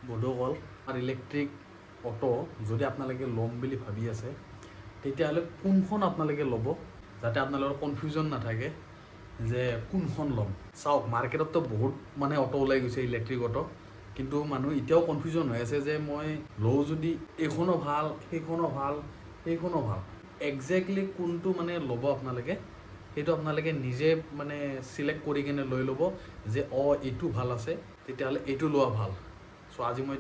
বন্ধুসকল, আৰু electric auto যদি আপোনালোকে ল'ম বুলি ভাবি আছে তেতিয়াহ'লে কোনখন আপোনালোকে ল'ব, যাতে আপোনালোকৰ কনফিউজন নাথাকে যে কোনখন ল'ম। চাওক, মাৰ্কেটততো বহুত অটো ওলাই গৈছে, ইলেক্ট্ৰিক অটো, কিন্তু মানুহ এতিয়াও কনফিউজন হৈ আছে যে মই লওঁ যদি এইখনো ভাল, সেইখনো ভাল, সেইখনো ভাল। একজেক্টলি কোনটো ল'ব আপোনালোকে, সেইটো আপোনালোকে নিজে চিলেক্ট কৰি কিনে লৈ ল'ব যে এইটো ভাল আছে, তেতিয়াহ'লে এইটো লোৱা ভাল। চ' আজি মই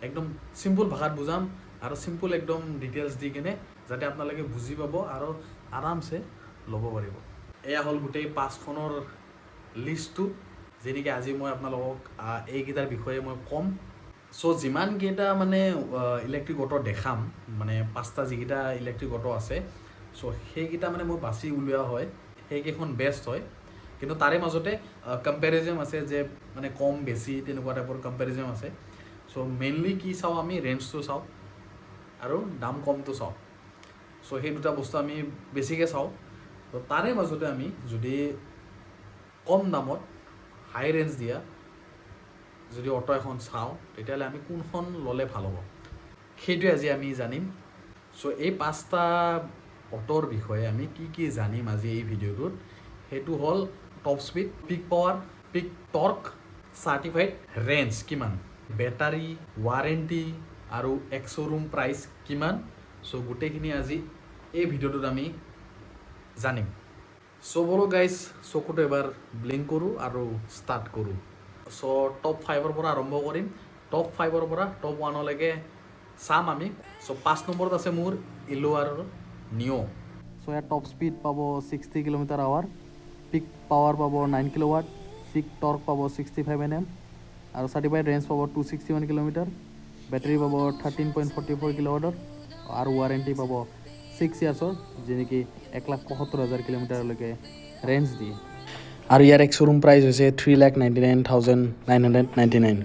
একদম চিম্পুল ভাষাত বুজাম আৰু চিম্পুল একদম ডিটেইলছ দি কিনে, যাতে আপোনালোকে বুজি পাব আৰু আৰামছে ল'ব পাৰিব। এয়া হ'ল গোটেই 5খনৰ লিষ্টটো, যেনেকৈ আজি মই আপোনালোকক এইকেইটাৰ বিষয়ে মই ক'ম। চ' যিমানকেইটা ইলেক্ট্ৰিক অটো দেখাম, 5টা যিকেইটা ইলেক্ট্ৰিক অটো আছে, চ' সেইকেইটা মই বাছি উলিওৱা হয়, সেইকেইখন বেষ্ট হয়। কিন্তু তাৰে মাজতে কম্পেৰিজন আছে যে কম বেছি তেনেকুৱা টাইপৰ কম্পেৰিজন আছে। চ' মেইনলি কি চাওঁ, আমি ৰেঞ্জটো চাওঁ আৰু দাম কমটো চাওঁ। চ' সেই দুটা বস্তু আমি বেছিকৈ চাওঁ। ত' তাৰে মাজতে আমি যদি কম দামত হাই ৰেঞ্জ দিয়া যদি অটো এখন চাওঁ, তেতিয়াহ'লে আমি কোনখন ল'লে ভাল হ'ব, সেইটোৱে আজি আমি জানিম। চ' এই 5টা অটোৰ বিষয়ে আমি কি জানিম আজি এই ভিডিঅ'টোত, সেইটো হ'ল টপ স্পীড, পিক পাৱাৰ, পিক টৰ্ক, চাৰ্টিফাইড ৰেঞ্জ কিমান, বেটাৰী, ৱাৰেণ্টি আৰু শ্ব'ৰুম প্ৰাইচ কিমান। চ' গোটেইখিনি আজি এই ভিডিঅ'টোত আমি জানিম। চ' ব'লো গাইজ, চকুটো এবাৰ ব্লিংক কৰোঁ আৰু ষ্টাৰ্ট কৰোঁ। চ' টপ 5ৰ পৰা আৰম্ভ কৰিম। টপ 5ৰ পৰা টপ 1লৈকে চাম আমি। চ' 5 নম্বৰত আছে মোৰ ইলোৱাৰৰ নিঅ'। চ' ইয়াত টপ স্পীড পাব 60 km/h, পিক পাৱাৰ পাব 9 kW, পিক টৰ্ক পাব 65 Nm আৰু চাৰ্টিফাইড ৰেঞ্জ পাব 261 km, বেটাৰী পাব 13.44 kWh আৰু ৱাৰেণ্টি পাব 6 yearsৰ, যেনেকৈ 1,75,000 কিলোমিটাৰলৈকে ৰেঞ্জ দিয়ে। আৰু ইয়াৰ শ্ব'ৰুম প্ৰাইচ হৈছে 3,99,999।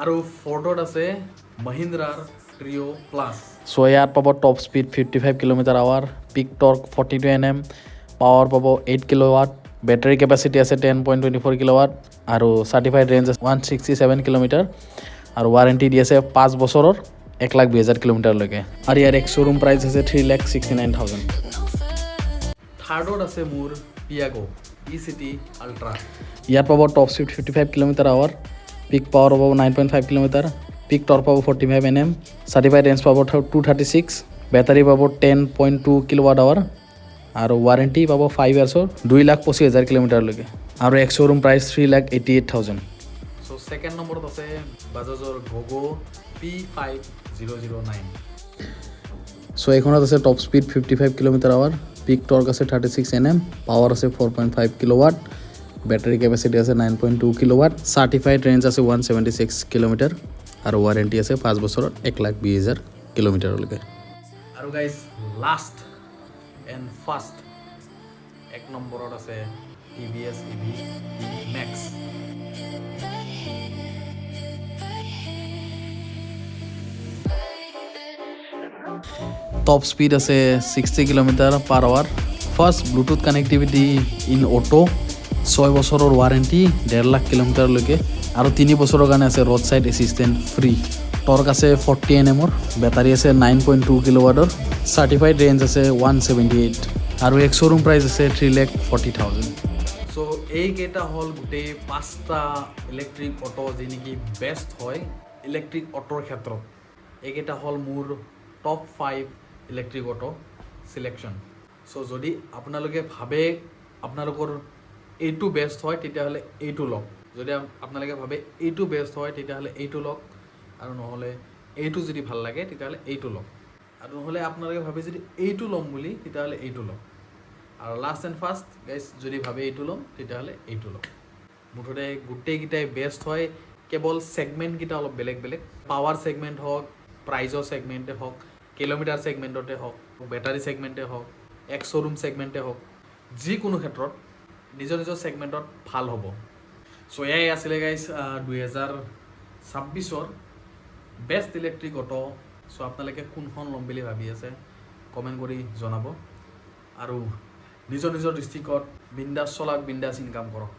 আৰু ফ'ৰ্ডত আছে মহিন্দ্ৰাৰ ট্ৰিঅ' প্লাছ। চ' ইয়াত পাব টপ স্পীড 55 km/h, পিক টৰ্ক 42 Nm, পাৱাৰ পাব 8 kW, বেটাৰী কেপাচিটি আছে 10.24 kW আৰু চাৰ্টিফাইড ৰেঞ্জ আছে 167 km আৰু ৱাৰেণ্টি দি আছে 5 বছৰৰ 1,20,000 কিলোমিটাৰলৈকে। আৰু ইয়াৰ শ্ব'ৰুম প্ৰাইচ আছে 3,69,000। থাৰ্ডত আছে মোৰ পিয়াগো ই-চিটি আল্ট্ৰা। ইয়াত পাব টপ স্পীড 55 km/h, পিক পাৱাৰ পাব 9.5 km, পিক টৰ্ক পাব 45 Nm, চাৰ্টিফাইড ৰেঞ্জ পাব 236, বেটাৰী পাব 10.2 kWh আৰু ৱাৰেণ্টি পাব 5 yearsৰ 2,25,000 কিলোমিটাৰলৈকে আৰু শ্ব'ৰুম প্ৰাইচ 3,88,000। চ' ছেকেণ্ড নম্বৰত আছে বাজাজৰ গ'গ' P5009। চ' এইখনত আছে টপ স্পীড 55 km/h, পিক টৰ্ক আছে 36 Nm, পাৱাৰ আছে 4.5 kW, বেটাৰী কেপাচিটি আছে 9.2 kW, চাৰ্টিফাইড ৰেঞ্জ আছে 176 km আৰু ৱাৰেণ্টি আছে 5 বছৰত 1,20,000 কিলোমিটাৰলৈকে। আৰু গাইজ লাষ্ট এণ্ড ফাৰ্ষ্ট 1 নম্বৰত আছে TVS EV Max। Top speed আছে 60 km/h, first Bluetooth connectivity in auto, 6 বছৰৰ ৱাৰেণ্টি 1.5 লাখ কিলোমিটাৰলৈকে আৰু 3 বছৰৰ কাৰণে আছে road side assistant free. Torque আছে 40 Nm, বেটাৰী আছে 9.2 kWh, চাৰ্টিফাইড ৰেঞ্জ আছে 178 আৰু শ্ব'ৰুম প্ৰাইচ আছে 3,40,000। চ' এইকেইটা হ'ল গোটেই 5টা ইলেক্ট্ৰিক অটো যি নেকি বেষ্ট হয় ইলেক্ট্ৰিক অটোৰ ক্ষেত্ৰত। এইকেইটা হ'ল মোৰ টপ 5 ইলেক্ট্ৰিক অটো চিলেকশ্যন। চ' যদি আপোনালোকে ভাবে আপোনালোকৰ এইটো বেষ্ট হয়, তেতিয়াহ'লে এইটো লওক। যদি আপোনালোকে ভাবে এইটো বেষ্ট হয়, তেতিয়াহ'লে এইটো লওক। আৰু নহ'লে এইটো যদি ভাল লাগে, তেতিয়াহ'লে এইটো লওক। আৰু নহ'লে আপোনালোকে ভাবে যদি এইটো ল'ম বুলি, তেতিয়াহ'লে এইটো লওক। আৰু লাষ্ট এণ্ড ফাৰ্ষ্ট গাইজ, যদি ভাবে এইটো ল'ম, তেতিয়াহ'লে এইটো ল'ম। মুঠতে গোটেইকেইটাই বেষ্ট হয়, কেৱল ছেগমেণ্টকেইটা অলপ বেলেগ বেলেগ। পাৱাৰ ছেগমেণ্ট হওক, প্ৰাইজৰ ছেগমেণ্টে হওক, কিলোমিটাৰ ছেগমেণ্টতে হওক, বেটাৰী ছেগমেণ্টে হওক, শ্ব'ৰুম ছেগমেণ্টে হওক, যিকোনো ক্ষেত্ৰত নিজৰ নিজৰ ছেগমেণ্টত ভাল হ'ব। চ' এয়াই আছিলে গাইজ 2026ৰ বেষ্ট ইলেক্ট্ৰিক অটো। চ' আপোনালোকে কোনখন ল'ম বুলি ভাবি আছে কমেণ্ট কৰি জনাব আৰু নিজৰ নিজৰ ডিষ্ট্ৰিক্টত বিন্দাছ চলাওক, বিন্দাছ ইনকাম কৰক।